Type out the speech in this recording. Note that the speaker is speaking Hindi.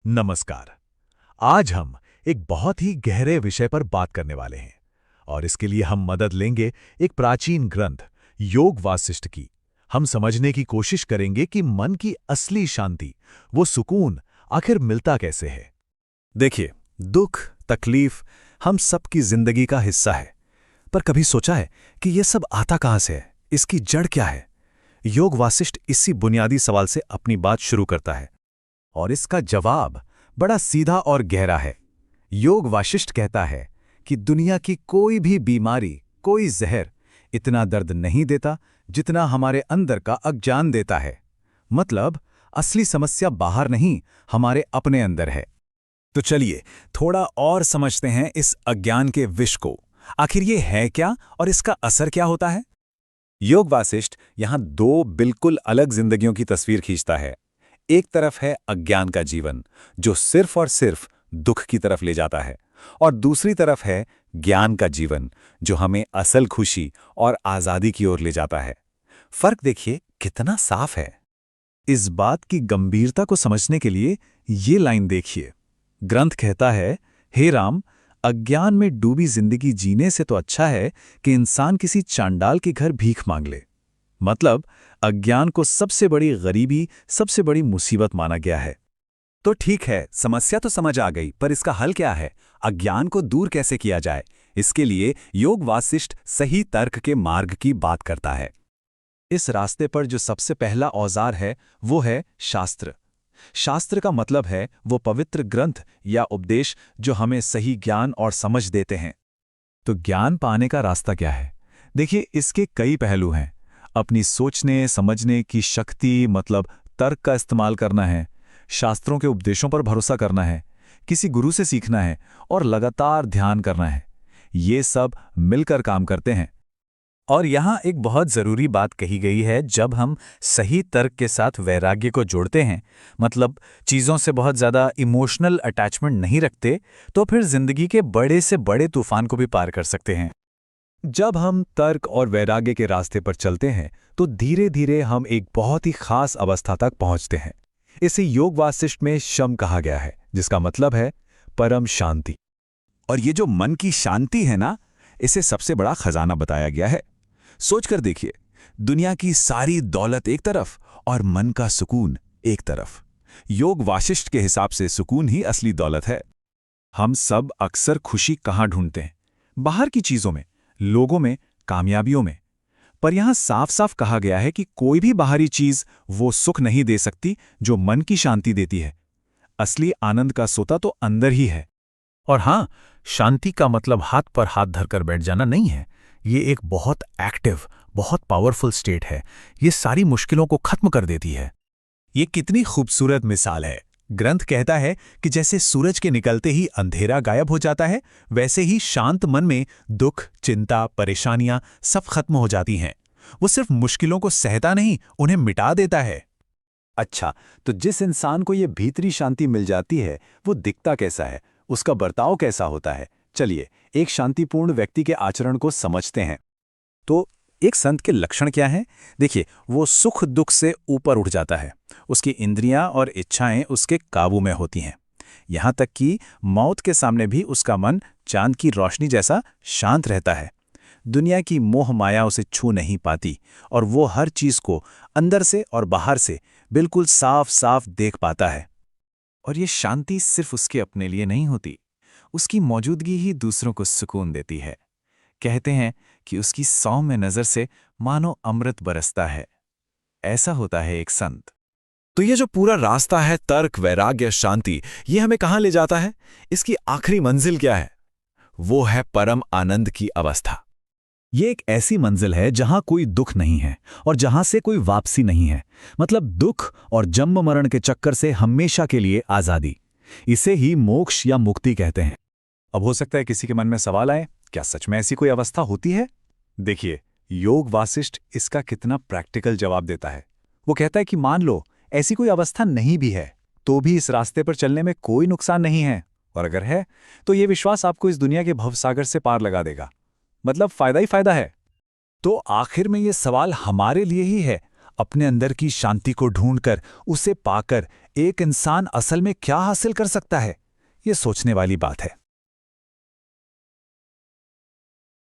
नमस्कार। आज हम एक बहुत ही गहरे विषय पर बात करने वाले हैं और इसके लिए हम मदद लेंगे एक प्राचीन ग्रंथ योग वासिष्ठ की। हम समझने की कोशिश करेंगे कि मन की असली शांति, वो सुकून आखिर मिलता कैसे है। देखिए, दुख, तकलीफ हम सबकी जिंदगी का हिस्सा है, पर कभी सोचा है कि यह सब आता कहां से है, इसकी जड़ क्या है? योग वासिष्ठ इसी बुनियादी सवाल से अपनी बात शुरू करता है और इसका जवाब बड़ा सीधा और गहरा है। योग वासिष्ठ कहता है कि दुनिया की कोई भी बीमारी, कोई जहर इतना दर्द नहीं देता जितना हमारे अंदर का अज्ञान देता है। मतलब असली समस्या बाहर नहीं, हमारे अपने अंदर है। तो चलिए थोड़ा और समझते हैं इस अज्ञान के विष को। आखिर ये है क्या और इसका असर क्या होता है? योग वासिष्ठ यहां दो बिल्कुल अलग जिंदगियों की तस्वीर खींचता है। एक तरफ है अज्ञान का जीवन, जो सिर्फ और सिर्फ दुख की तरफ ले जाता है, और दूसरी तरफ है ज्ञान का जीवन, जो हमें असल खुशी और आजादी की ओर ले जाता है। फर्क देखिए कितना साफ है। इस बात की गंभीरता को समझने के लिए ये लाइन देखिए। ग्रंथ कहता है, हे राम, अज्ञान में डूबी जिंदगी जीने से तो अच्छा है कि इंसान किसी चांडाल के घर भीख मांग ले। मतलब अज्ञान को सबसे बड़ी गरीबी, सबसे बड़ी मुसीबत माना गया है। तो ठीक है, समस्या तो समझ आ गई, पर इसका हल क्या है? अज्ञान को दूर कैसे किया जाए? इसके लिए योग वासिष्ठ सही तर्क के मार्ग की बात करता है। इस रास्ते पर जो सबसे पहला औजार है वो है शास्त्र। शास्त्र का मतलब है वो पवित्र ग्रंथ या उपदेश जो हमें सही ज्ञान और समझ देते हैं। तो ज्ञान पाने का रास्ता क्या है? देखिए, इसके कई पहलू हैं। अपनी सोचने समझने की शक्ति, मतलब तर्क का इस्तेमाल करना है, शास्त्रों के उपदेशों पर भरोसा करना है, किसी गुरु से सीखना है और लगातार ध्यान करना है। ये सब मिलकर काम करते हैं। और यहाँ एक बहुत ज़रूरी बात कही गई है, जब हम सही तर्क के साथ वैराग्य को जोड़ते हैं, मतलब चीज़ों से बहुत ज़्यादा इमोशनल अटैचमेंट नहीं रखते, तो फिर जिंदगी के बड़े से बड़े तूफान को भी पार कर सकते हैं। जब हम तर्क और वैराग्य के रास्ते पर चलते हैं तो धीरे धीरे हम एक बहुत ही खास अवस्था तक पहुंचते हैं। इसे योग वासिष्ठ में शम कहा गया है, जिसका मतलब है परम शांति। और ये जो मन की शांति है ना, इसे सबसे बड़ा खजाना बताया गया है। सोचकर देखिए, दुनिया की सारी दौलत एक तरफ और मन का सुकून एक तरफ। योग वासिष्ठ के हिसाब से सुकून ही असली दौलत है। हम सब अक्सर खुशी कहाँ ढूंढते हैं? बाहर की चीजों में, लोगों में, कामयाबियों में। पर यहां साफ साफ कहा गया है कि कोई भी बाहरी चीज वो सुख नहीं दे सकती जो मन की शांति देती है। असली आनंद का सोता तो अंदर ही है। और हां, शांति का मतलब हाथ पर हाथ धरकर बैठ जाना नहीं है। ये एक बहुत एक्टिव, बहुत पावरफुल स्टेट है। ये सारी मुश्किलों को खत्म कर देती है। ये कितनी खूबसूरत मिसाल है। ग्रंथ कहता है कि जैसे सूरज के निकलते ही अंधेरा गायब हो जाता है, वैसे ही शांत मन में दुख, चिंता, परेशानियां सब खत्म हो जाती हैं। वो सिर्फ मुश्किलों को सहता नहीं, उन्हें मिटा देता है। अच्छा, तो जिस इंसान को ये भीतरी शांति मिल जाती है, वो दिखता कैसा है? उसका बर्ताव कैसा होता है? चलिए एक शांतिपूर्ण व्यक्ति के आचरण को समझते हैं। तो एक संत के लक्षण क्या हैं? देखिए, वो सुख दुख से ऊपर उठ जाता है। उसकी इंद्रियां और इच्छाएं उसके काबू में होती हैं। यहां तक कि मौत के सामने भी उसका मन चांद की रोशनी जैसा शांत रहता है। दुनिया की मोह माया उसे छू नहीं पाती और वो हर चीज को अंदर से और बाहर से बिल्कुल साफ साफ देख पाता है। और ये शांति सिर्फ उसके अपने लिए नहीं होती, उसकी मौजूदगी ही दूसरों को सुकून देती है। कहते हैं कि उसकी सौम्य नजर से मानो अमृत बरसता है। ऐसा होता है एक संत। तो ये जो पूरा रास्ता है तर्क, वैराग्य, शांति, ये हमें कहां ले जाता है? इसकी आखिरी मंजिल क्या है? वो है परम आनंद की अवस्था। ये एक ऐसी मंजिल है जहां कोई दुख नहीं है और जहां से कोई वापसी नहीं है। मतलब दुख और जन्म मरण के चक्कर से हमेशा के लिए आजादी। इसे ही मोक्ष या मुक्ति कहते हैं। अब हो सकता है किसी के मन में सवाल आए, क्या सच में ऐसी कोई अवस्था होती है? देखिए, योग वासिष्ठ इसका कितना प्रैक्टिकल जवाब देता है। वो कहता है कि मान लो ऐसी कोई अवस्था नहीं भी है, तो भी इस रास्ते पर चलने में कोई नुकसान नहीं है। और अगर है, तो ये विश्वास आपको इस दुनिया के भवसागर से पार लगा देगा। मतलब फायदा ही फायदा है। तो आखिर में ये सवाल हमारे लिए ही है, अपने अंदर की शांति को ढूंढकर उसे पाकर एक इंसान असल में क्या हासिल कर सकता है, ये सोचने वाली बात है।